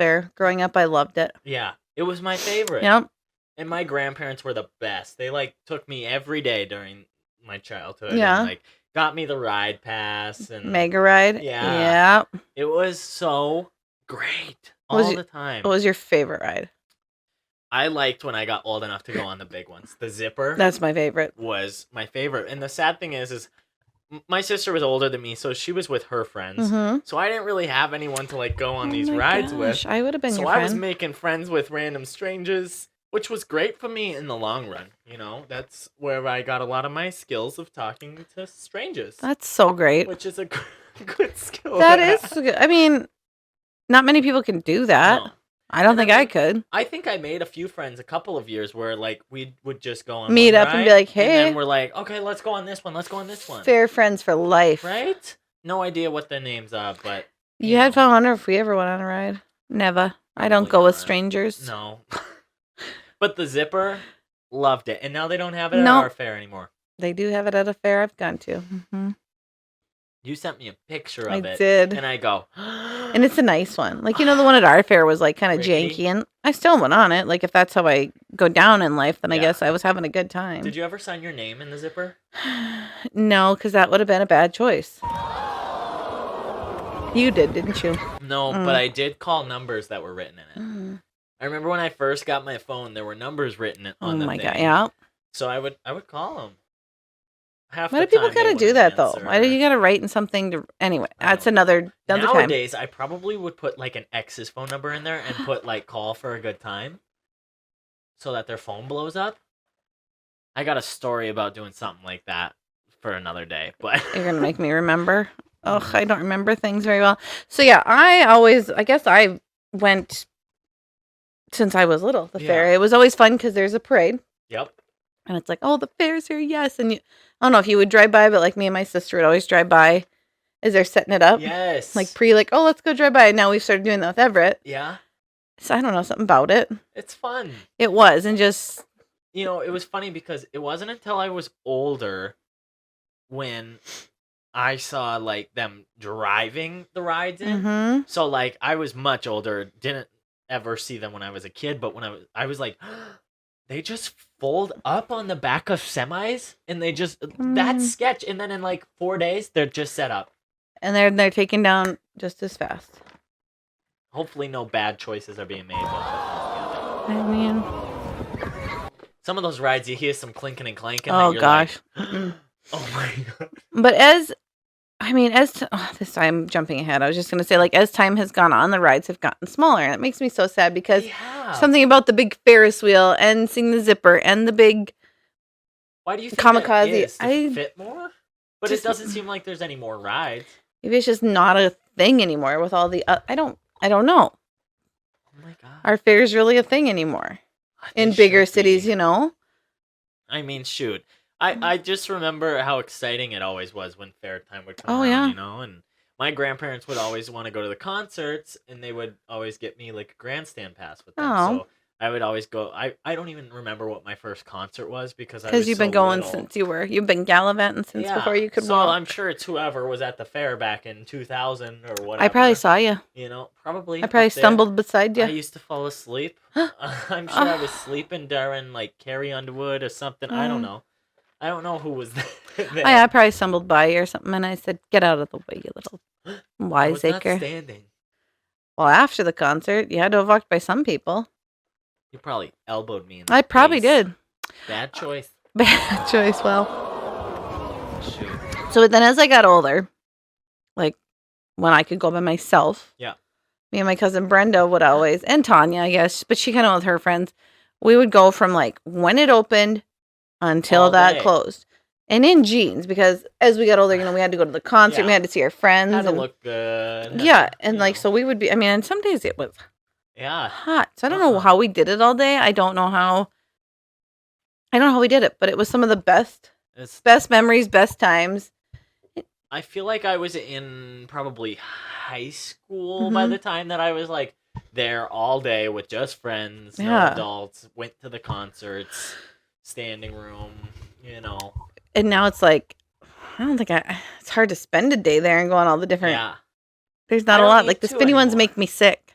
fair. Growing up, I loved it. Yeah, it was my favorite. Yep. And my grandparents were the best. They like took me every day during my childhood. Yeah. And, like got me the ride pass and Mega ride. Yeah. Yep. It was so great all the time. What was your favorite ride? I liked when I got old enough to go on the big ones. The zipper. That's my favorite. Was my favorite. And the sad thing is my sister was older than me, so she was with her friends. Mm-hmm. So I didn't really have anyone to like go on these rides with. I would have been your friend. So I was friend. making friends with random strangers, which was great for me in the long run. You know, that's where I got a lot of my skills of talking to strangers. That's so great. Which is a good skill. That is good. I mean, not many people can do that. No. I don't think I could. I think I made a few friends a couple of years where like we would just go on meet up and be like, hey. And then we're like, okay, let's go on this one. Let's go on this one. Fair friends for life. Right? No idea what their names are, but you had fun. I wonder if we ever went on a ride. Never. I don't go with strangers. No. But the zipper, loved it. And now they don't have it at our fair anymore. They do have it at a fair I've gone to. Mm-hmm. You sent me a picture of it. I did. And I go... And it's a nice one. Like, you know, the one at our fair was, like, kind of janky. And I still went on it. Like, if that's how I go down in life, then I guess I was having a good time. Did you ever sign your name in the zipper? No, because that would have been a bad choice. You did, didn't you? No, but I did call numbers that were written in it. I remember when I first got my phone, there were numbers written on the thing. Oh, my God, yeah. So I would call them. Why do people gotta do that though? Why do you gotta write in something to? Anyway, that's another time. Nowadays, I probably would put like an ex's phone number in there and put like call for a good time, so that their phone blows up. I got a story about doing something like that for another day, but you're gonna make me remember. Oh, I don't remember things very well. So yeah, I guess I went since I was little. The fair. It was always fun because there's a parade. Yep. And it's like, oh, the fair's here, yes. And I don't know if you would drive by, but like me and my sister would always drive by as they're setting it up. Yes. Like oh, let's go drive by. And now we've started doing that with Everett. Yeah. So I don't know, something about it. It's fun. It was. And just... You know, it was funny because it wasn't until I was older when I saw like them driving the rides in. Mm-hmm. So like I was much older, didn't ever see them when I was a kid, but when I was like... They just fold up on the back of semis, and they just that's sketch. And then in like 4 days, they're just set up, and they're taken down just as fast. Hopefully, no bad choices are being made. I mean, some of those rides, you hear some clinking and clanking. Oh gosh! Like, oh my God! But this time I'm jumping ahead. I was just gonna say, like, as time has gone on, the rides have gotten smaller, and it makes me so sad because something about the big Ferris wheel and seeing the zipper and the big. Why do you think kamikaze? That is? To fit more, but it doesn't seem like there's any more rides. Maybe it's just not a thing anymore with all the. I don't know. Oh my God! Are fairs really a thing anymore in bigger cities? You know. I mean, shoot. I just remember how exciting it always was when fair time would come around, yeah. You know, and my grandparents would always want to go to the concerts, and they would always get me like a grandstand pass with them. Oh. So I would always go. I don't even remember what my first concert was because you've been going since you've been gallivanting since before you could walk. So I'm sure it's whoever was at the fair back in 2000 or whatever. I probably saw you. You know, probably. I probably stumbled beside you. I used to fall asleep. I'm sure I was sleeping during like Carrie Underwood or something. I don't know. I don't know who was there. I probably stumbled by you or something, and I said, "Get out of the way, you little wiseacre." I was not standing. Well, after the concert, you had to have walked by some people. You probably elbowed me in the I probably face. did. Bad choice. Bad choice. Well. Shoot. So then as I got older, like when I could go by myself. Yeah. Me and my cousin Brenda would always, and Tanya, I guess, but she kind of with her friends, we would go from like when it opened until that closed. And in jeans, because as we got older, you know, we had to go to the concert, we had to see our friends. Had to look good. Yeah, and like, so we would be, I mean, and some days it was hot. So I don't know how we did it all day. I don't know how we did it, but it was some of the best memories, best times. I feel like I was in probably high school by the time that I was like there all day with just friends, no adults, went to the concerts, standing room, you know. And now it's like, I don't think it's hard to spend a day there and go on all the different. Yeah. There's not a lot. Like the spinny ones make me sick.